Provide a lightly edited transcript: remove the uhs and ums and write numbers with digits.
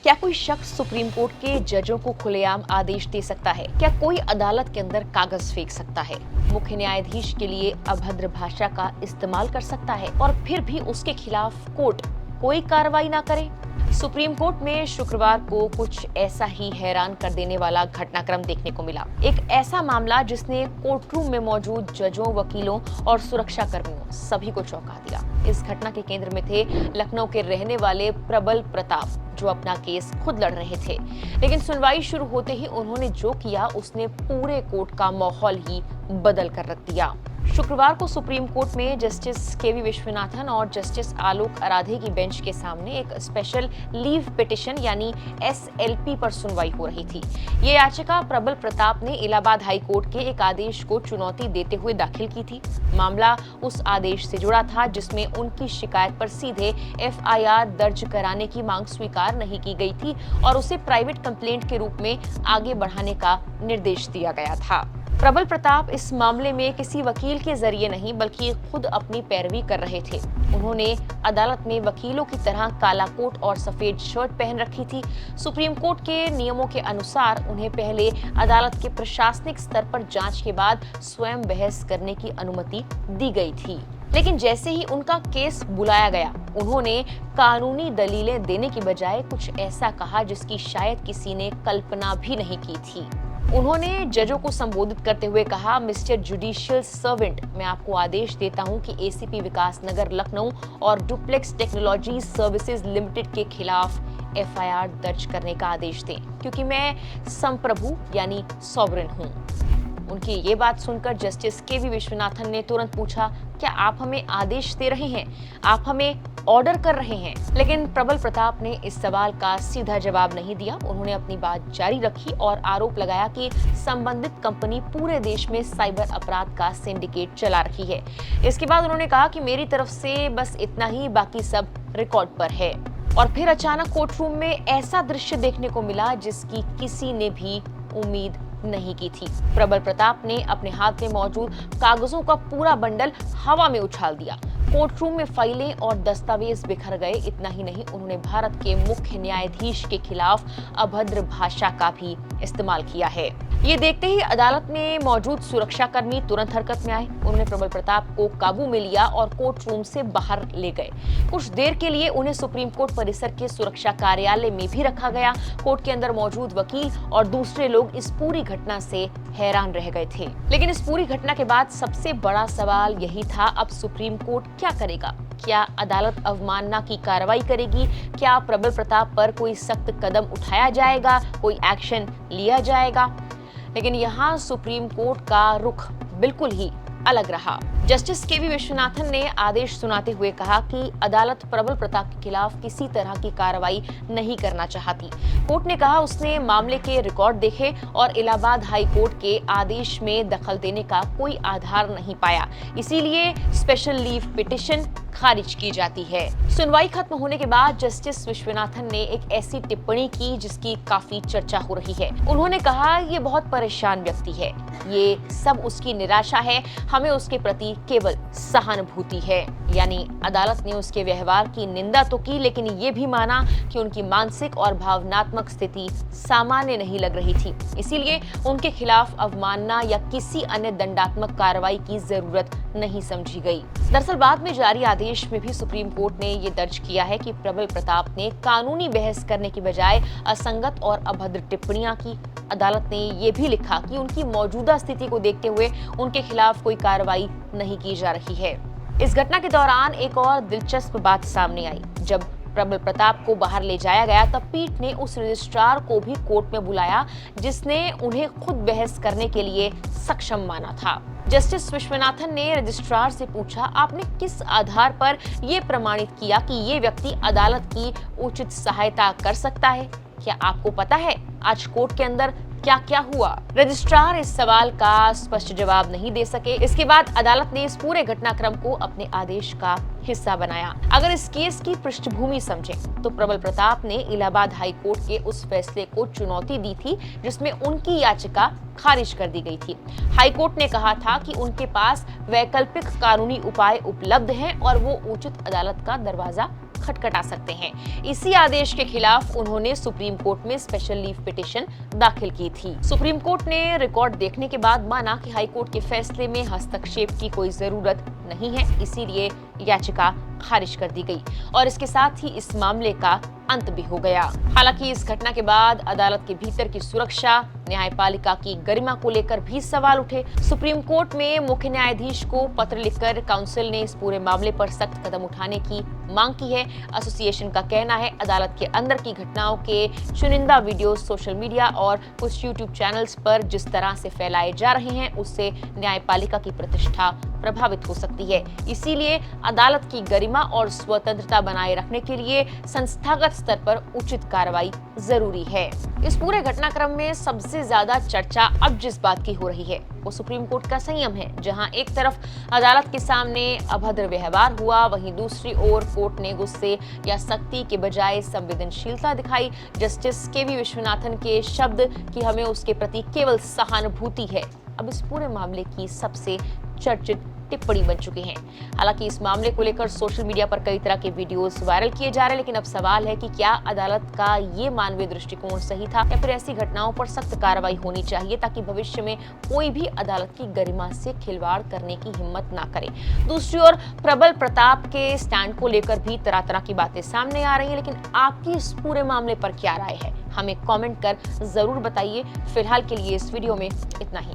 क्या कोई शख्स सुप्रीम कोर्ट के जजों को खुलेआम आदेश दे सकता है? क्या कोई अदालत के अंदर कागज फेंक सकता है? मुख्य न्यायाधीश के लिए अभद्र भाषा का इस्तेमाल कर सकता है और फिर भी उसके खिलाफ कोर्ट कोई कार्रवाई ना करे? सुप्रीम कोर्ट में शुक्रवार को कुछ ऐसा ही हैरान कर देने वाला घटनाक्रम देखने को मिला। एक ऐसा मामला जिसने कोर्टरूम में मौजूद जजों, वकीलों और सुरक्षा कर्मियों सभी को चौंका दिया। इस घटना के केंद्र में थे लखनऊ के रहने वाले प्रबल प्रताप, जो अपना केस खुद लड़ रहे थे। लेकिन सुनवाई शुरू होते ही उन्होंने जो किया उसने पूरे कोर्ट का माहौल ही बदल कर रख दिया। शुक्रवार को सुप्रीम कोर्ट में जस्टिस केवी विश्वनाथन और जस्टिस आलोक आराधे की बेंच के सामने एक स्पेशल लीव पिटिशन यानी SLP पर सुनवाई हो रही थी। ये याचिका प्रबल प्रताप ने इलाहाबाद हाई कोर्ट के एक आदेश को चुनौती देते हुए दाखिल की थी। मामला उस आदेश से जुड़ा था जिसमें उनकी शिकायत पर सीधे FIR दर्ज कराने की मांग स्वीकार नहीं की गई थी और उसे प्राइवेट कंप्लेंट के रूप में आगे बढ़ाने का निर्देश दिया गया था। प्रबल प्रताप इस मामले में किसी वकील के जरिए नहीं बल्कि खुद अपनी पैरवी कर रहे थे। उन्होंने अदालत में वकीलों की तरह काला कोट और सफेद शर्ट पहन रखी थी। सुप्रीम कोर्ट के नियमों के अनुसार उन्हें पहले अदालत के प्रशासनिक स्तर पर जांच के बाद स्वयं बहस करने की अनुमति दी गई थी। लेकिन जैसे ही उनका केस बुलाया गया, उन्होंने कानूनी दलीलें देने की बजाय कुछ ऐसा कहा जिसकी शायद किसी ने कल्पना भी नहीं की थी। उन्होंने जजों को संबोधित करते हुए कहा, मिस्टर जुडिशियल सर्वेंट, मैं आपको आदेश देता हूं कि ACP विकास नगर लखनऊ और डुप्लेक्स टेक्नोलॉजी सर्विसेज लिमिटेड के खिलाफ FIR दर्ज करने का आदेश दें, क्योंकि मैं संप्रभु यानी सॉवरेन हूं। उनकी ये बात सुनकर जस्टिस केवी विश्वनाथन ने तुरंत पूछा, क्या आप हमें आदेश दे रहे हैं? आप हमें ऑर्डर कर रहे हैं? लेकिन प्रबल प्रताप ने इस सवाल का सीधा जवाब नहीं दिया। उन्होंने अपनी बात जारी रखी और आरोप लगाया कि संबंधित कंपनी पूरे देश में साइबर अपराध का सिंडिकेट चला रही है। इसके बाद उन्होंने कहा कि मेरी तरफ से बस इतना ही, बाकी सब रिकॉर्ड पर है। और फिर अचानक कोर्टरूम में ऐसा दृश्य देखने को मिला जिसकी किसी ने भी उम्मीद नहीं की थी। प्रबल प्रताप ने अपने हाथ में मौजूद कागजों का पूरा बंडल हवा में उछाल दिया। कोर्टरूम में फाइलें और दस्तावेज बिखर गए। इतना ही नहीं, उन्होंने भारत के मुख्य न्यायाधीश के खिलाफ अभद्र भाषा का भी इस्तेमाल किया है। ये देखते ही अदालत में मौजूद सुरक्षा कर्मी तुरंत हरकत में आए। उन्होंने प्रबल प्रताप को काबू में लिया और कोर्टरूम से बाहर ले गए। कुछ देर के लिए उन्हें सुप्रीम कोर्ट परिसर के सुरक्षा कार्यालय में भी रखा गया। कोर्ट के अंदर मौजूद वकील और दूसरे लोग इस पूरी घटना से हैरान रह गए थे। लेकिन इस पूरी घटना के बाद सबसे बड़ा सवाल यही था, अब सुप्रीम कोर्ट क्या करेगा? क्या अदालत अवमानना की कार्रवाई करेगी? क्या प्रबल प्रताप पर कोई सख्त कदम उठाया जाएगा? कोई एक्शन लिया जाएगा? लेकिन यहाँ सुप्रीम कोर्ट का रुख बिल्कुल ही अलग रहा। जस्टिस केवी विश्वनाथन ने आदेश सुनाते हुए कहा कि अदालत प्रबल प्रताप के खिलाफ किसी तरह की कार्रवाई नहीं करना चाहती। कोर्ट ने कहा उसने मामले के रिकॉर्ड देखे और इलाहाबाद हाई कोर्ट के आदेश में दखल देने का कोई आधार नहीं पाया, इसीलिए स्पेशल लीव पिटिशन खारिज की जाती है। सुनवाई खत्म होने के बाद जस्टिस विश्वनाथन ने एक ऐसी टिप्पणी की जिसकी काफी चर्चा हो रही है। उन्होंने कहा, ये बहुत परेशान व्यक्ति है, ये सब उसकी निराशा है, हमें उसके प्रति केवल सहानुभूति है। यानी अदालत ने उसके व्यवहार की निंदा तो की, लेकिन ये भी माना कि उनकी मानसिक और भावनात्मक स्थिति सामान्य नहीं लग रही थी, इसीलिए उनके खिलाफ अवमानना या किसी अन्य दंडात्मक कार्रवाई की जरूरत नहीं समझी गई। दरअसल बाद में जारी आदेश में भी सुप्रीम कोर्ट ने ये दर्ज किया है कि प्रबल प्रताप ने कानूनी बहस करने की बजाय असंगत और अभद्र टिप्पणियां की। अदालत ने ये भी लिखा कि उनकी मौजूदा स्थिति को देखते हुए उनके खिलाफ कोई कार्रवाई नहीं की जा रही है। इस घटना के दौरान एक और दिलचस्प बात सामने आई। जब प्रबल प्रताप को बाहर ले जाया गया तब पीठ ने उस रजिस्ट्रार को भी कोर्ट में बुलाया जिसने उन्हें खुद बहस करने के लिए सक्षम माना था। जस्टिस विश्वनाथन ने रजिस्ट्रार से पूछा, आपने किस आधार पर यह प्रमाणित किया कि ये व्यक्ति अदालत की उचित सहायता कर सकता है? क्या आपको पता है आज कोर्ट के अंदर क्या क्या हुआ? रजिस्ट्रार इस सवाल का स्पष्ट जवाब नहीं दे सके। इसके बाद अदालत ने इस पूरे घटनाक्रम को अपने आदेश का हिस्सा बनाया। अगर इस केस की पृष्ठभूमि समझें तो प्रबल प्रताप ने इलाहाबाद हाई कोर्ट के उस फैसले को चुनौती दी थी जिसमें उनकी याचिका खारिज कर दी गई थी। हाई कोर्ट ने कहा था कि उनके पास वैकल्पिक कानूनी उपाय उपलब्ध हैं और वो उचित अदालत का दरवाजा खटखटा सकते हैं। इसी आदेश के खिलाफ उन्होंने सुप्रीम कोर्ट में स्पेशल लीव पिटीशन दाखिल की थी। सुप्रीम कोर्ट ने रिकॉर्ड देखने के बाद माना कि हाई कोर्ट के फैसले में हस्तक्षेप की कोई जरूरत नहीं है, इसीलिए याचिका खारिज कर दी गई और इसके साथ ही इस मामले का अंत भी हो गया। हालांकि इस घटना के बाद अदालत के भीतर की सुरक्षा, न्यायपालिका की गरिमा को लेकर भी सवाल उठे। सुप्रीम कोर्ट में मुख्य न्यायाधीश को पत्र लिखकर काउंसिल ने इस पूरे मामले पर सख्त कदम उठाने की मांग की है। एसोसिएशन का कहना है अदालत के अंदर की घटनाओं के चुनिंदा वीडियो सोशल मीडिया और कुछ यूट्यूब चैनल्स पर जिस तरह से फैलाए जा रहे हैं उससे न्यायपालिका की प्रतिष्ठा प्रभावित हो सकती है। इसीलिए अदालत की गरिमा और स्वतंत्रता बनाए रखने के लिए संस्थागत स्तर पर उचित कार्रवाई जरूरी है। इस पूरे घटनाक्रम में सबसे ज्यादा चर्चा अब जिस बात की हो रही है वो सुप्रीम कोर्ट का संयम है, जहां एक तरफ अदालत के सामने अभद्र व्यवहार हुआ, वहीं दूसरी ओर कोर्ट ने गुस्से या सख्ती के बजाय संवेदनशीलता दिखाई। Justice KV. विश्वनाथन के शब्द कि हमें उसके प्रति केवल सहानुभूति है अब इस पूरे मामले की सबसे चर्चित टिप्पणी बन चुकी हैं। हालांकि इस मामले को लेकर सोशल मीडिया पर कई तरह के वीडियोस वायरल किए जा रहे हैं, लेकिन अब सवाल है कि क्या अदालत का ये मानवीय दृष्टिकोण सही था या फिर ऐसी घटनाओं पर सख्त कार्रवाई होनी चाहिए ताकि भविष्य में कोई भी अदालत की गरिमा से खिलवाड़ करने की हिम्मत ना करे। दूसरी ओर प्रबल प्रताप के स्टैंड को लेकर भी तरह तरह की बातें सामने आ रही है, लेकिन आपकी इस पूरे मामले पर क्या राय है हमें कॉमेंट कर जरूर बताइए। फिलहाल के लिए इस वीडियो में इतना ही।